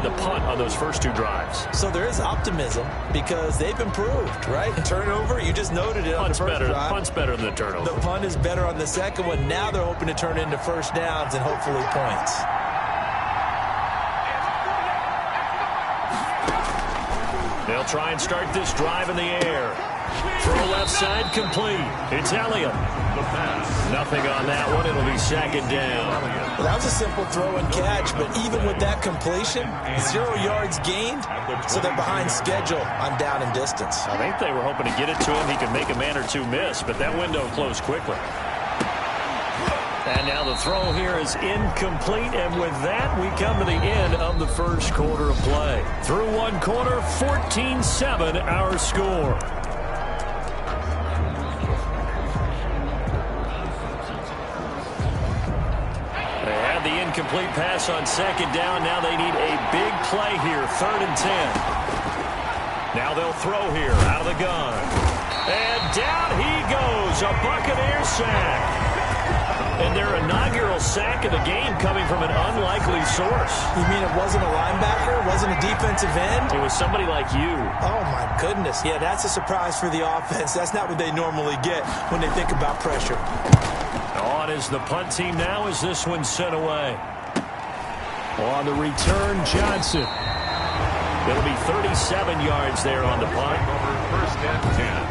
to punt on those first two drives. So there is optimism because they've improved, right? Turnover, you just noted it on the first drive. Punt's better than the turnover. The punt is better on the second one. Now they're hoping to turn it into first downs and hopefully points. They'll try and start this drive in the air. Throw left side complete. It's Elliott. Nothing on that one. It'll be second down. Well, that was a simple throw and catch, but even with that completion, 0 yards gained, so they're behind schedule on down and distance. I think they were hoping to get it to him. He could make a man or two miss, but that window closed quickly. And now the throw here is incomplete, and with that, we come to the end of the first quarter of play. Through one quarter, 14-7 our score. They had the incomplete pass on second down. Now they need a big play here, 3rd and 10. Now they'll throw here out of the gun. And down he goes, a Buccaneer sack. And their inaugural sack of the game coming from an unlikely source. You mean it wasn't a linebacker? It wasn't a defensive end? It was somebody like you. Oh, my goodness. Yeah, that's a surprise for the offense. That's not what they normally get when they think about pressure. On is the punt team now as this one's sent away. On the return, Johnson. It'll be 37 yards there on the punt. First and 10.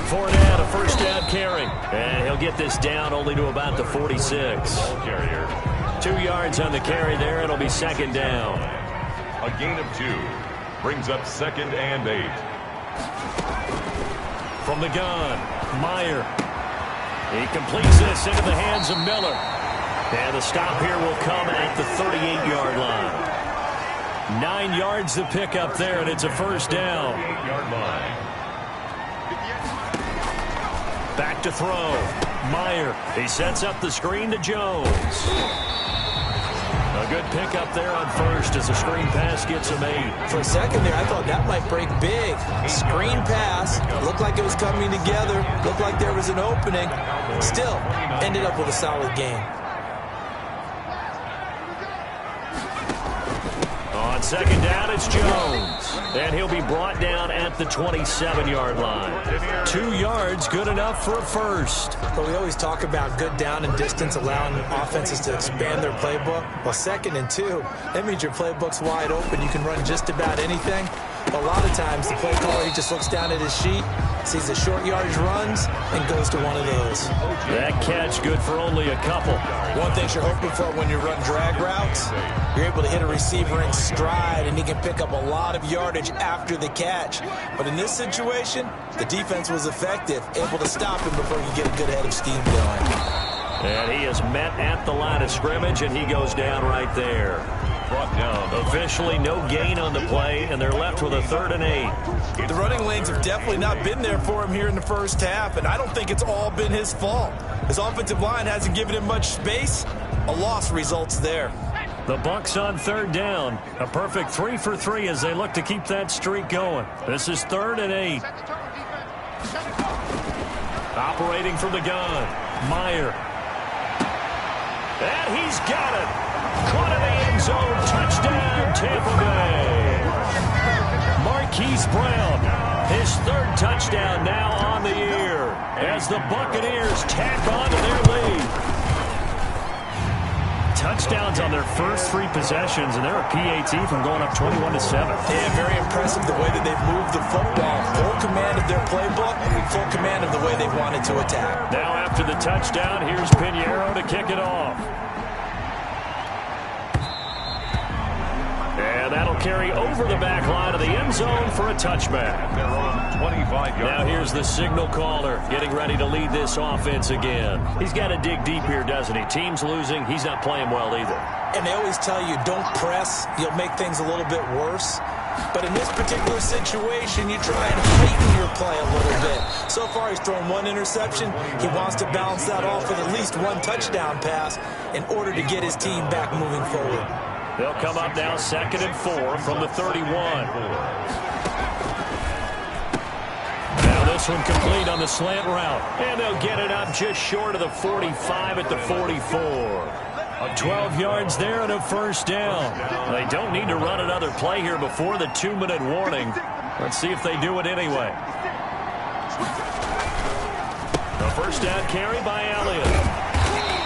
Fournette, a first down carry. And he'll get this down only to about the 46. 2 yards on the carry there. It'll be second down. A gain of 2. Brings up 2nd and 8. From the gun, Meyer. He completes this into the hands of Miller. And the stop here will come at the 38-yard line. 9 yards to pick up there, and it's a first down. 8-yard line. Back to throw. Meyer. He sets up the screen to Jones. A good pickup there on first as the screen pass gets him 8. For a second there, I thought that might break big. Screen pass. Looked like it was coming together. Looked like there was an opening. Still, ended up with a solid game. On second down, it's Jones. And he'll be brought down at the 27-yard line. 2 yards, good enough for a first. But we always talk about good down and distance, allowing offenses to expand their playbook. Well, 2nd and 2, that means your playbook's wide open. You can run just about anything. A lot of times, the play caller, he just looks down at his sheet, sees the short yardage runs, and goes to one of those. That catch good for only a couple. One thing you're hoping for when you run drag routes, you're able to hit a receiver in stride, and he can pick up a lot of yardage after the catch. But in this situation, the defense was effective, able to stop him before he get a good head of steam going. And he is met at the line of scrimmage, and he goes down right there. Brought down. Officially no gain on the play, and they're left with a 3rd and 8. The running lanes have definitely not been there for him here in the first half, and I don't think it's all been his fault. His offensive line hasn't given him much space. A loss results there. The Bucs on 3rd down. A perfect 3 for 3 as they look to keep that streak going. This is 3rd and 8. Operating from the gun, Meyer. And he's got it. Caught in the end zone. Touchdown, Tampa Bay. Marquise Brown, his 3rd touchdown now on the year as the Buccaneers tack on to their lead. Touchdowns on their first 3 possessions, and they're a PAT from going up 21-7. Yeah, very impressive the way that they've moved the football. Full command of their playbook, full command of the way they've wanted to attack. Now after the touchdown, here's Pinheiro to kick it off. And that'll carry over the back line of the end zone for a touchback. They're on 25 yards. Now here's the signal caller getting ready to lead this offense again. He's got to dig deep here, doesn't he? Team's losing. He's not playing well either. And they always tell you, don't press. You'll make things a little bit worse. But in this particular situation, you try and heighten your play a little bit. So far, he's thrown 1 interception. He wants to balance that off with at least 1 touchdown pass in order to get his team back moving forward. They'll come up now 2nd and 4 from the 31. Now This one complete on the slant route. And they'll get it up just short of the 45 at the 44. 12 yards there and a first down. They don't need to run another play here before the 2-minute warning. Let's see if they do it anyway. The first down carry by Elliott.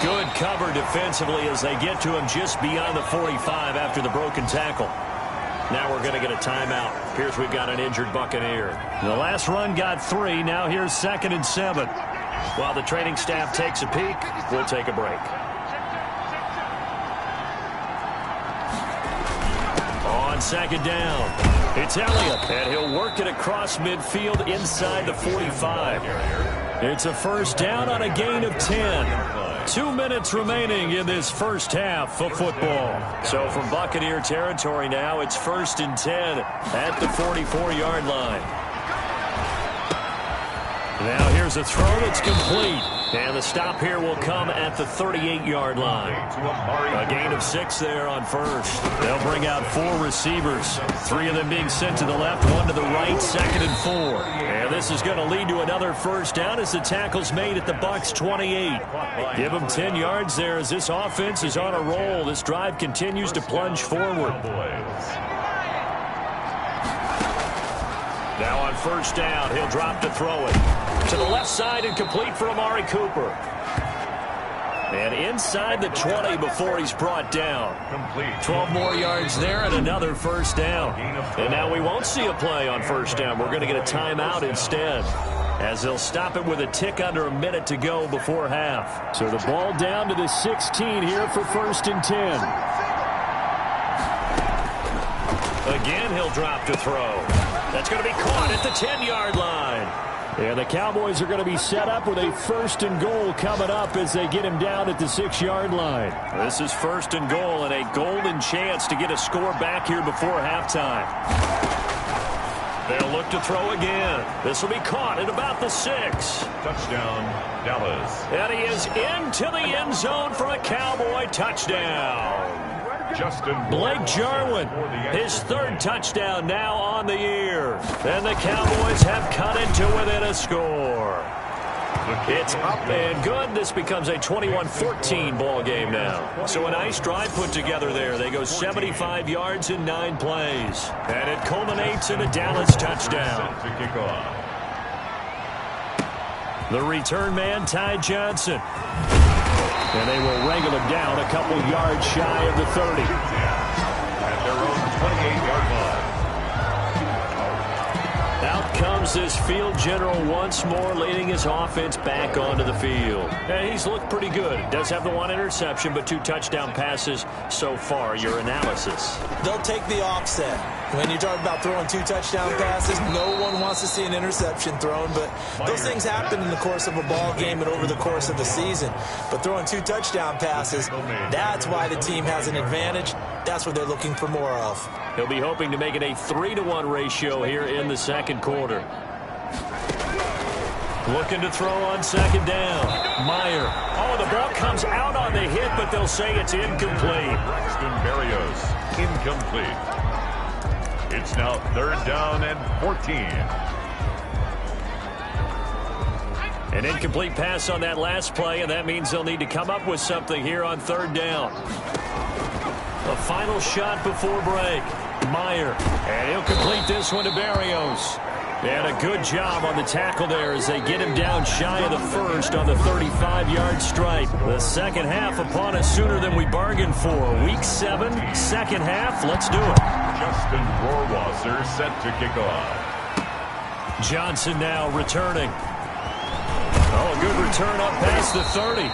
Good cover defensively as they get to him just beyond the 45 after the broken tackle. Now we're going to get a timeout. Here's we've got an injured Buccaneer. The last run got 3. Now here's 2nd and 7. While the training staff takes a peek, we'll take a break. On 2nd down, it's Elliott, and he'll work it across midfield inside the 45. It's a first down on a gain of 10. 2 minutes remaining in this first half of football. So from Buccaneer territory now, it's 1st and 10 at the 44-yard line. Now here's a throw that's complete. And the stop here will come at the 38-yard line. A gain of 6 there on first. They'll bring out 4 receivers. 3 of them being sent to the left, 1 to the right, 2nd and 4. And this is going to lead to another first down as the tackle's made at the Bucs 28. Give them 10 yards there as this offense is on a roll. This drive continues to plunge forward. Now on first down, he'll drop to throw it. To the left side and complete for Amari Cooper. And inside the 20 before he's brought down. 12 more yards there and another first down. And now we won't see a play on first down. We're going to get a timeout instead, as they'll stop it with a tick under a minute to go before half. So the ball down to the 16 here for 1st and 10. Again, he'll drop to throw. That's going to be caught at the 10-yard line. And the Cowboys are going to be set up with a 1st and goal coming up as they get him down at the 6-yard line. This is 1st and goal and a golden chance to get a score back here before halftime. They'll look to throw again. This will be caught at about the 6. Touchdown, Dallas. And he is into the end zone for a Cowboy touchdown. Blake Jarwin, his 3rd touchdown now on the year. And the Cowboys have cut into within a score. It's up and good. This becomes a 21-14 ball game now. So a nice drive put together there. They go 75 yards in 9 plays. And it culminates in a Dallas touchdown. The return man, Ty Johnson. And they will wrangle him down a couple yards shy of the 30. At their own 28-yard line. Out comes this field general once more, leading his offense back onto the field. And he's looked pretty good. Does have the 1 interception, but 2 touchdown passes so far. Your analysis? They'll take the offset. When you talk about throwing 2 touchdown passes, no one wants to see an interception thrown, but those things happen in the course of a ball game and over the course of the season. But throwing 2 touchdown passes, that's why the team has an advantage. That's what they're looking for more of. He'll be hoping to make it a 3-to-1 ratio here in the 2nd quarter. Looking to throw on 2nd down. Meyer. Oh, the ball comes out on the hit, but they'll say it's incomplete. Braxton Berrios, incomplete. It's now 3rd down and 14. An incomplete pass on that last play, and that means they'll need to come up with something here on 3rd down. A final shot before break. Meyer. And he'll complete this one to Berrios. And a good job on the tackle there as they get him down shy of the 1st on the 35-yard strike. The second half upon us sooner than we bargained for. Week 7, second half. Let's do it. Justin Rohrwasser set to kick off. Johnson now returning. Oh, a good return up past the 30.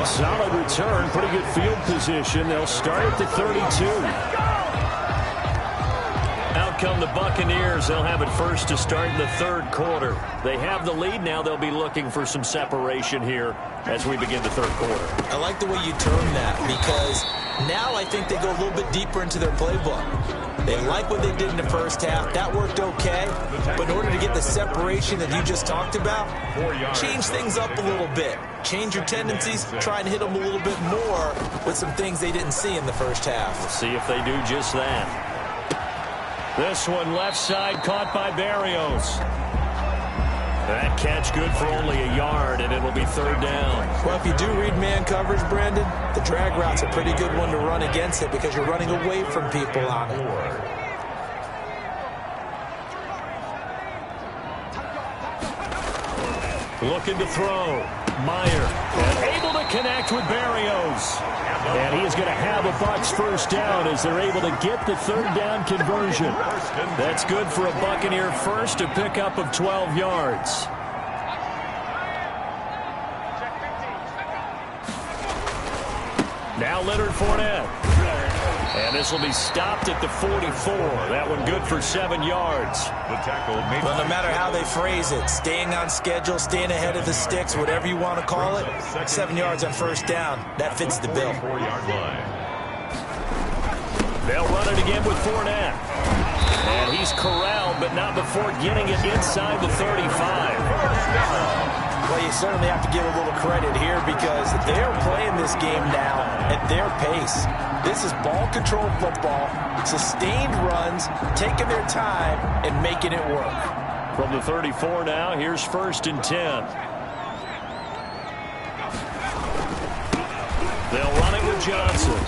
A solid return, pretty good field position. They'll start at the 32. Out come the Buccaneers. They'll have it first to start in the 3rd quarter. They have the lead now. They'll be looking for some separation here as we begin the 3rd quarter. I like the way you term that, because now I think they go a little bit deeper into their playbook. They like what they did in the first half. That worked okay. But in order to get the separation that you just talked about, change things up a little bit. Change your tendencies. Try and hit them a little bit more with some things they didn't see in the first half. We'll see if they do just that. This one left side caught by Berrios. That catch good for only a yard, and it'll be third down. Well, if you do read man coverage, Brandon, the drag route's a pretty good one to run against it because you're running away from people on it. Looking to throw. Meyer, and able to connect with Berrios. And he is going to have a Bucs first down as they're able to get the third down conversion. That's good for a Buccaneer first, a pickup of 12 yards. Now Leonard Fournette. And this will be stopped at the 44. That one good for 7 yards. The tackle made. Well, no matter how they phrase it, staying on schedule, staying ahead of the sticks, whatever you want to call it, 7 yards on first down, that fits the bill. 4-yard line. They'll run it again with Fournette. And he's corralled, but not before getting it inside the 35. Well, you certainly have to give a little credit here because they're playing this game now at their pace. This is ball control football, sustained runs, taking their time and making it work. From the 34 now, here's 1st and 10. They'll run it with Johnson.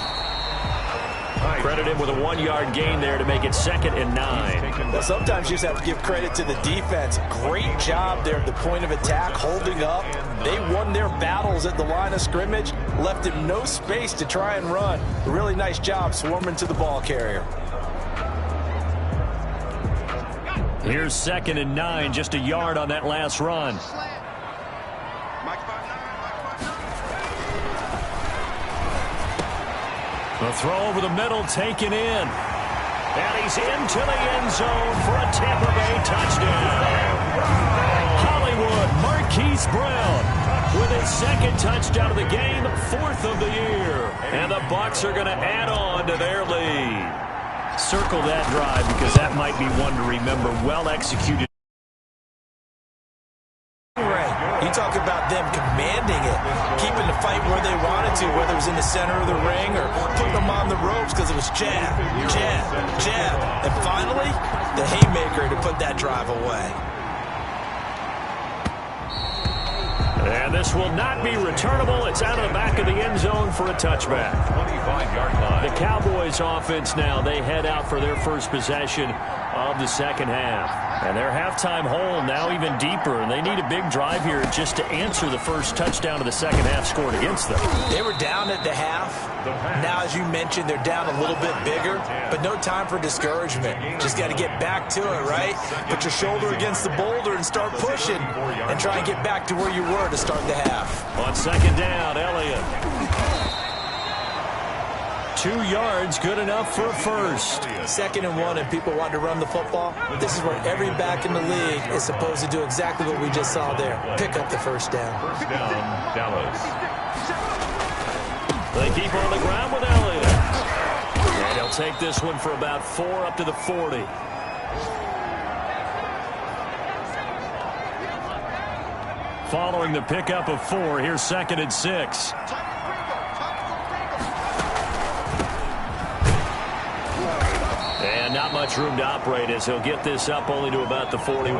Credit him with a 1-yard gain there to make it 2nd and 9. Well, sometimes you just have to give credit to the defense. Great job there at the point of attack, holding up. They won their battles at the line of scrimmage, left him no space to try and run. A really nice job swarming to the ball carrier. Here's 2nd and 9, just a yard on that last run. The throw over the middle taken in. And he's into the end zone for a Tampa Bay touchdown. Hollywood, Marquise Brown with his 2nd touchdown of the game, 4th of the year. And the Bucs are going to add on to their lead. Circle that drive because that might be one to remember. Well executed. You talk about them commanding it, keeping the fight where they wanted to, whether it was in the center of the ring or putting them on the ropes because it was jab, jab, jab. And finally, the haymaker to put that drive away. And this will not be returnable. It's out of the back of the end zone for a touchback. 25-yard line. The Cowboys offense now, they head out for their first possession of the second half. And their halftime hole now even deeper, and they need a big drive here just to answer the first touchdown of the second half scored against them. They were down at the half. Now, as you mentioned, they're down a little bit bigger, but no time for discouragement. Just got to get back to it, right? Put your shoulder against the boulder and start pushing and try and get back to where you were to start the half. On 2nd down, Elliott. 2 yards, good enough for a first. 2nd and 1, and people want to run the football. This is where every back in the league is supposed to do exactly what we just saw there. Pick up the first down. First down, Dallas. They keep on the ground with Elliott. And he'll take this one for about 4 up to the 40. Following the pickup of 4, here's 2nd and 6. And not much room to operate as he'll get this up only to about the 41.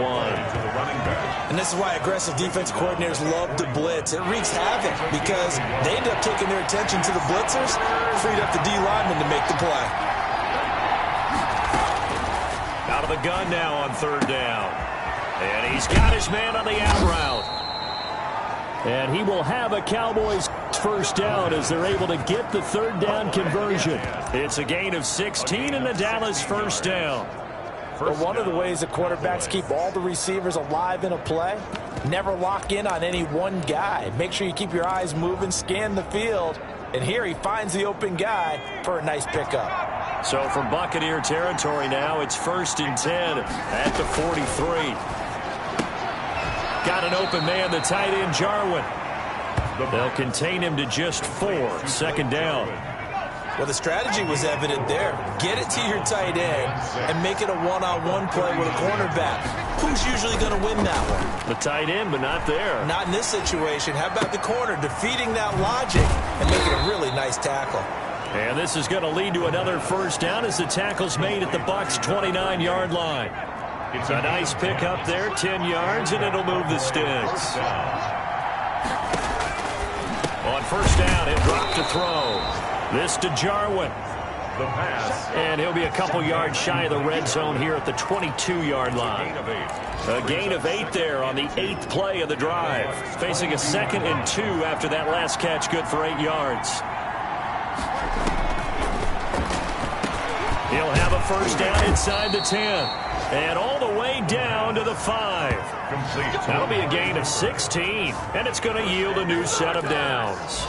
And this is why aggressive defense coordinators love to blitz. It wreaks havoc because they end up taking their attention to the blitzers, freed up the D lineman to make the play. Out of the gun now on 3rd down. And he's got his man on the out route. And he will have a Cowboys first down as they're able to get the 3rd down conversion. It's a gain of 16 and the Dallas first down. But one of the ways the quarterbacks keep all the receivers alive in a play, never lock in on any one guy. Make sure you keep your eyes moving, scan the field. And here he finds the open guy for a nice pickup. So from Buccaneer territory now, it's 1st and 10 at the 43. Got an open man, the tight end, Jarwin. They'll contain him to just 4. 2nd down. Well, the strategy was evident there. Get it to your tight end and make it a one-on-one play with a cornerback. Who's usually going to win that one? The tight end, but not there. Not in this situation. How about the corner defeating that logic and making a really nice tackle? And this is going to lead to another first down as the tackle's made at the Bucs' 29-yard line. It's A nice pick up there, 10 yards, and it'll move the sticks. On first down, he'll drop to throw. This to Jarwin. The pass. And he'll be a couple yards shy of the red zone here at the 22-yard line. A gain of 8 there on the 8th play of the drive. Facing a 2nd and 2 after that last catch, good for 8 yards. He'll have a first down inside the 10. And all the way down to the 5. That'll be a gain of 16. And it's going to yield a new set of downs.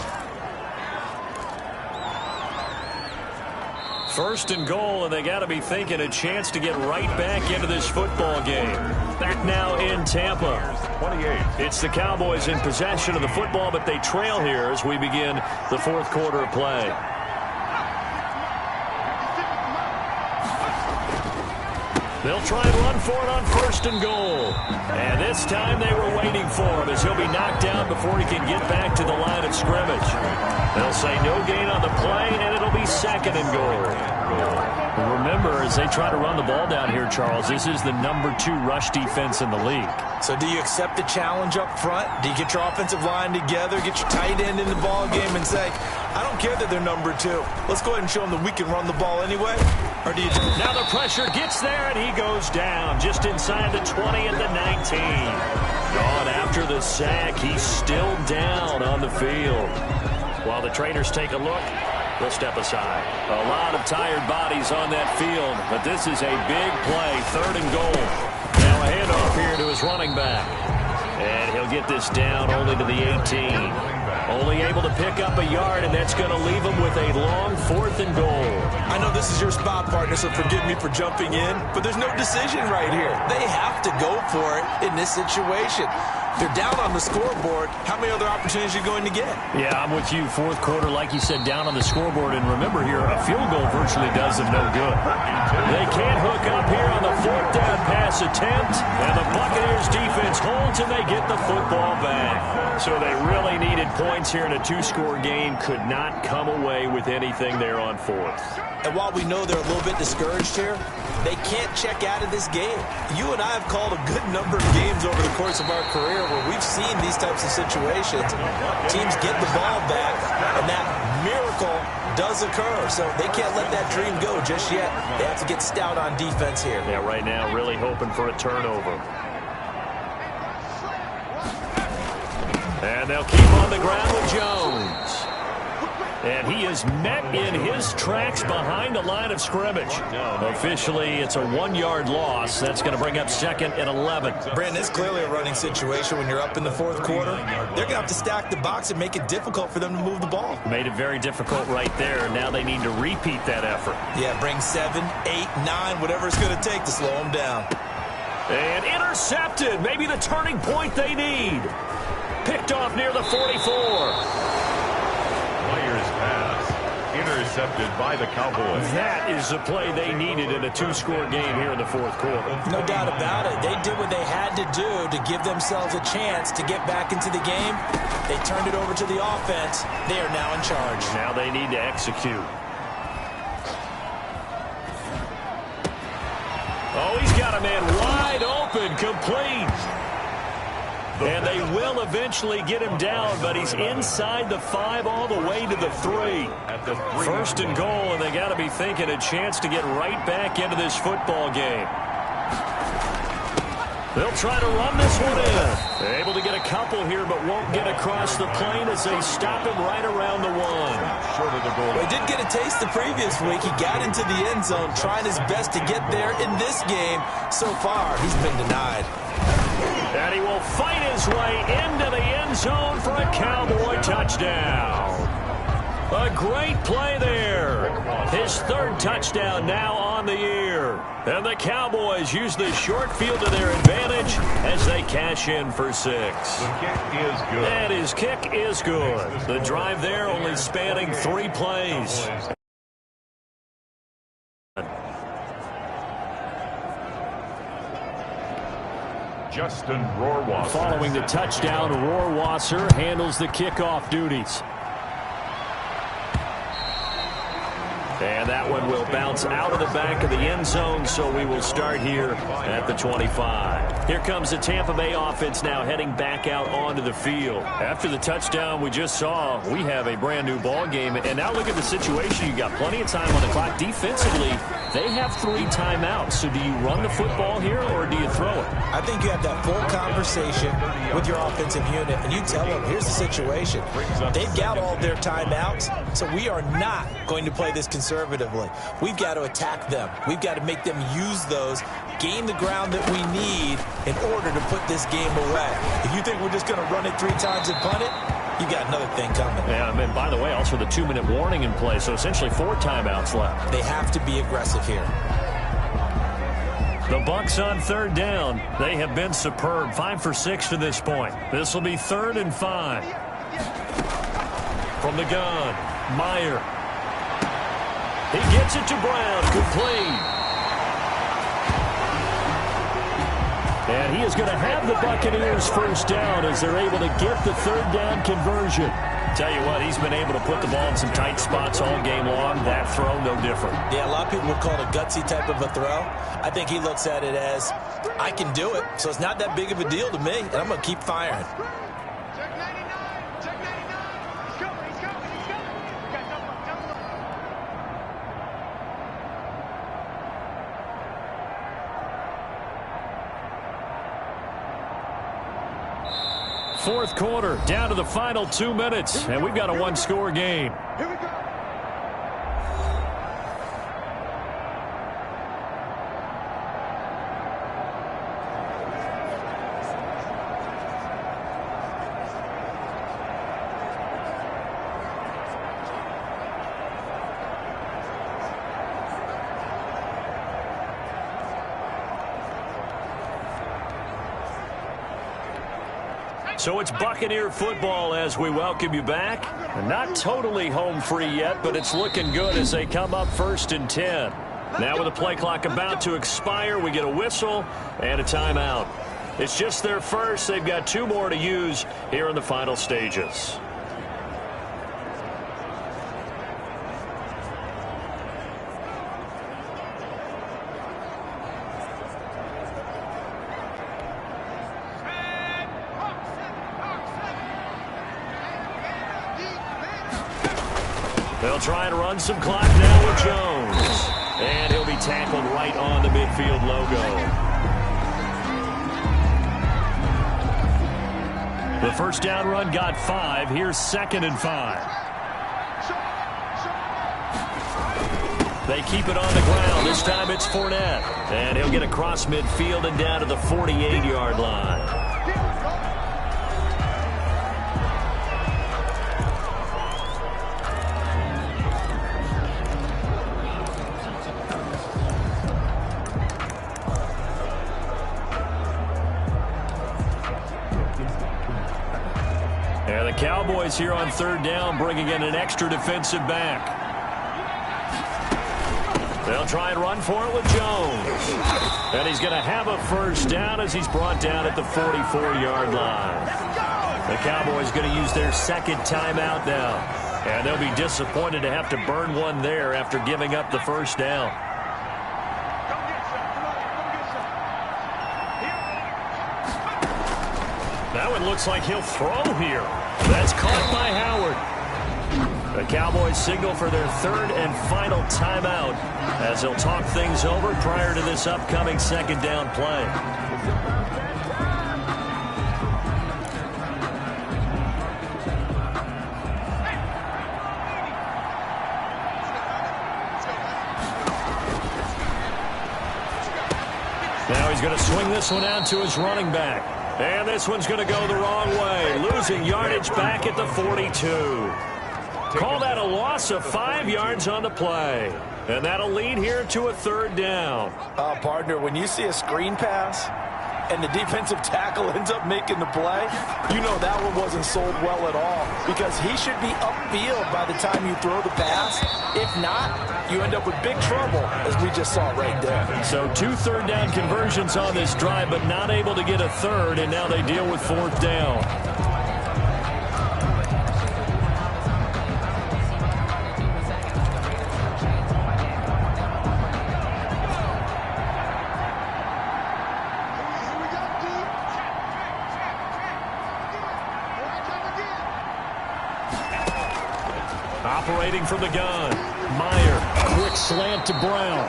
First and goal, and they got to be thinking a chance to get right back into this football game. Back now in Tampa. 28. It's the Cowboys in possession of the football, but they trail here as we begin the 4th quarter of play. They'll try and run for it on first and goal. And this time they were waiting for him as he'll be knocked down before he can get back to the line of scrimmage. They'll say no gain on the play, and it'll be 2nd and goal. Remember, as they try to run the ball down here, Charles, this is the number 2 rush defense in the league. So do you accept the challenge up front? Do you get your offensive line together, get your tight end in the ball game and say, I don't care that they're number 2. Let's go ahead and show them that we can run the ball anyway? Or do you just... Now the pressure gets there, and he goes down just inside the 20 at the 19. Gone after the sack. He's still down on the field. While the Traders take a look, they'll step aside. A lot of tired bodies on that field, but this is a big play, 3rd and goal. Now a handoff here to his running back. And he'll get this down only to the 18. Only able to pick up a yard, and that's going to leave him with a long 4th and goal. I know this is your spot, partner, so forgive me for jumping in, but there's no decision right here. They have to go for it in this situation. They're down on the scoreboard. How many other opportunities are you going to get? Yeah, I'm with you. 4th quarter, like you said, down on the scoreboard. And remember here, a field goal virtually does them no good. They can't hook up here on the 4th down pass attempt. And the Buccaneers defense holds, and they get the football back. So they really needed points here in a 2-score game. Could not come away with anything there on 4th. And while we know they're a little bit discouraged here, they can't check out of this game. You and I have called a good number of games over the course of our career where we've seen these types of situations. Teams get the ball back, and that miracle does occur. So they can't let that dream go just yet. They have to get stout on defense here. Yeah, right now really hoping for a turnover. And they'll keep on the ground with Jones. And he is met in his tracks behind the line of scrimmage. Officially, it's a 1-yard loss. That's going to bring up 2nd and 11. Brandon, it's clearly a running situation when you're up in the 4th quarter. They're going to have to stack the box and make it difficult for them to move the ball. Made it very difficult right there. Now they need to repeat that effort. Yeah, bring 7, 8, 9, whatever it's going to take to slow them down. And intercepted. Maybe the turning point they need. Picked off near the 44. Pass intercepted by the Cowboys. That is the play they needed in a 2-score game here in the 4th quarter. No doubt about it. They did what they had to do to give themselves a chance to get back into the game. They turned it over to the offense. They are now in charge. Now they need to execute. Oh, he's got a man wide open, complete. And they will eventually get him down, but he's inside the 5 all the way to the 3. 1st and goal, and they got to be thinking a chance to get right back into this football game. They'll try to run this one in. They're able to get a couple here, but won't get across the plane as they stop him right around the 1. Short of the goal. Well, he did get a taste the previous week. He got into the end zone, trying his best to get there in this game. So far, he's been denied. And he will fight his way into the end zone for a Cowboy touchdown. A great play there. His 3rd touchdown now on the year. And the Cowboys use this short field to their advantage as they cash in for 6. The kick is good. And his kick is good. The drive there only spanning 3 plays. Justin Rohrwasser. Following the touchdown, Rohrwasser handles the kickoff duties. And that one will bounce out of the back of the end zone, so we will start here at the 25. Here comes the Tampa Bay offense now heading back out onto the field. After the touchdown we just saw, we have a brand new ball game. And now look at the situation. You got plenty of time on the clock. Defensively, they have 3 timeouts. So do you run the football here or do you throw it? I think you have that full conversation with your offensive unit, and you tell them, here's the situation. They've got all their timeouts, so we are not going to play this conservatively. We've got to attack them. We've got to make them use those, gain the ground that we need in order to put this game away. If you think we're just going to run it 3 times and punt it, you got another thing coming. Yeah, and by the way, also the 2-minute warning in play, so essentially 4 timeouts left. They have to be aggressive here. The Bucs on 3rd down. They have been superb. 5 for 6 to this point. This will be 3rd and 5. From the gun, Meyer. He gets it to Brown, complete. And he is going to have the Buccaneers first down as they're able to get the 3rd down conversion. Tell you what, he's been able to put the ball in some tight spots all game long. That throw, no different. Yeah, a lot of people would call it a gutsy type of a throw. I think he looks at it as, I can do it, so it's not that big of a deal to me, and I'm going to keep firing. Fourth quarter, down to the final 2 minutes, and we've got a 1-score game. Here we go. So it's Buccaneer football as we welcome you back. And not totally home free yet, but it's looking good as they come up 1st and 10. Now with the play clock about to expire, we get a whistle and a timeout. It's just their first. They've got 2 more to use here in the final stages. They'll try and run some clock now with Jones. And he'll be tackled right on the midfield logo. The first down run got 5. Here's 2nd and 5. They keep it on the ground. This time it's Fournette. And he'll get across midfield and down to the 48-yard line. And the Cowboys here on 3rd down, bringing in an extra defensive back. They'll try and run for it with Jones. And he's going to have a first down as he's brought down at the 44-yard line. The Cowboys going to use their 2nd timeout now. And they'll be disappointed to have to burn one there after giving up the first down. That one looks like he'll throw here. That's caught by Howard. The Cowboys signal for their 3rd and final timeout as they'll talk things over prior to this upcoming 2nd down play. Now he's going to swing this one out to his running back. And this one's going to go the wrong way, losing yardage back at the 42. Call that a loss of 5 yards on the play. And that'll lead here to a 3rd down. Partner, when you see a screen pass and the defensive tackle ends up making the play, you know that one wasn't sold well at all, because he should be upfield by the time you throw the pass. If not, you end up with big trouble, as we just saw right there. So 2 3rd down conversions on this drive, but not able to get a 3rd, and now they deal with 4th down. Operating from the gun. Meyer, quick slant to Brown.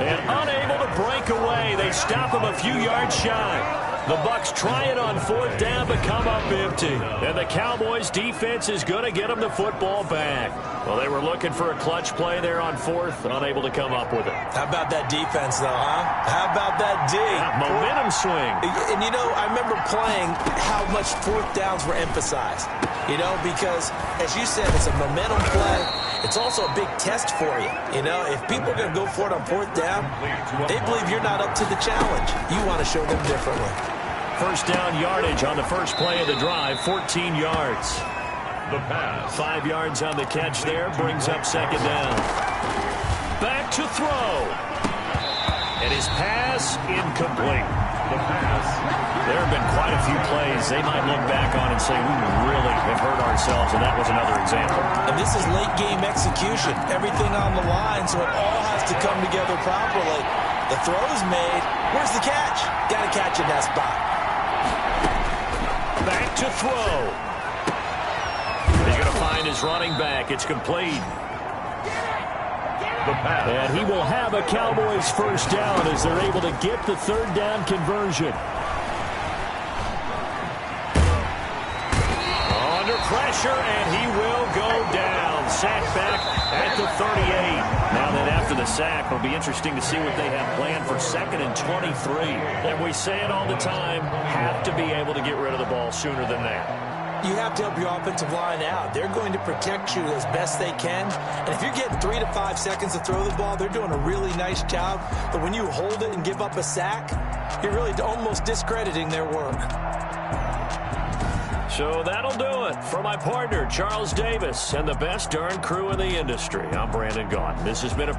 And unable to break away. They stop him a few yards shy. The Bucs try it on 4th down, but come up empty. And the Cowboys' defense is going to get them the football back. Well, they were looking for a clutch play there on 4th, unable to come up with it. How about that defense, though, huh? How about that D? Momentum swing. And, you know, I remember playing how much 4th downs were emphasized. You know, because, as you said, it's a momentum play. It's also a big test for you. You know, if people are going to go for it on 4th down, they believe you're not up to the challenge. You want to show them differently. First down yardage on the first play of the drive, 14 yards. The pass. 5 yards on the catch there, brings up 2nd down. Back to throw. And his pass incomplete. The pass. There have been quite a few plays they might look back on and say, we really have hurt ourselves, and that was another example. And this is late game execution. Everything on the line, so it all has to come together properly. The throw's made. Where's the catch? Got to catch in that spot. Back to throw. He's going to find his running back. It's complete. The pass. And he will have a Cowboys first down as they're able to get the 3rd down conversion. Under pressure, and he will go down. Sack back at the 38. Now that after the sack, it'll be interesting to see what they have planned for 2nd and 23. And we say it all the time, have to be able to get rid of the ball sooner than that. You have to help your offensive line out. They're going to protect you as best they can. And if you're getting 3 to 5 seconds to throw the ball, they're doing a really nice job. But when you hold it and give up a sack, you're really almost discrediting their work. So that'll do it. For my partner, Charles Davis, and the best darn crew in the industry, I'm Brandon Gaudin. This has been a